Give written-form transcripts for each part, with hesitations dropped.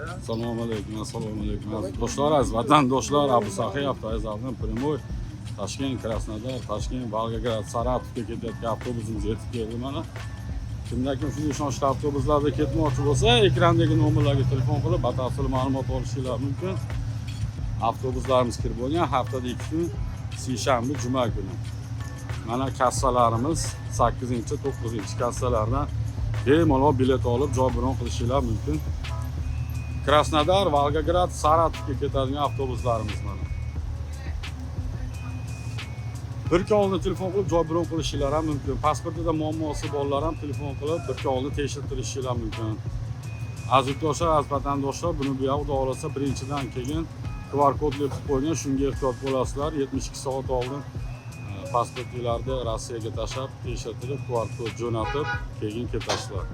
Assalomu alaykum, assalomu alaykum. Do'stlar, aziz vatandoshlar, Abu Saxiy avtovokzalidan Primoy, Toshkent, Krasnodar, Toshkent, Volgograd, Saratovga ketayotgan avtobusimiz yetib keldi mana. Kimda kim shunday ishonchli avtobuslarda ketmoqchi bo'lsa, ekrandagi nomerlarga telefon qilib, batafsil ma'lumot olishingiz mumkin. Avtobuslarimiz kirib bo'lgan haftada 2 kun, seshanba, juma kuni. Mana kassalarimiz 8-9 kassalardan bemalol bilet olib, joy bron qilishingiz mumkin. Krasnodar, Volgograd, Saratovga ketadigan avtobuslarimiz mana. Bir kun oldin telefon qilib joy bron qilishingiz ham mumkin. Pasportida muammosi borlar ham telefon qilib bir kun oldin tekshirtirishingiz ham mumkin. Aziz do'stlar, aziz vatandoshlar, buni bu yoqda olsa birinchidan keyin QR kodli qilib qo'ygan, shunga ehtiyot bo'lasizlar. 72 soat oldin pasportlarni Rossiyaga tashlab, tekshirtirib, QR kod jo'natib, keyin ketasizlar.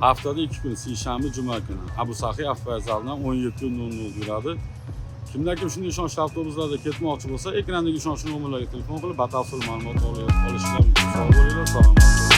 Haftada 2 kun, seshanba, juma kuni. Abu Saxiy avtovokzalidan 17:00 yuradi. Kimda kim shunday ishonchli avtobuslarda ketmoqchi bo'lsa, ekrandagi ishonchli nomerlarga telefon qilib, batafsil ma'lumot olishingiz mumkin. Sog' bo'linglar, salom.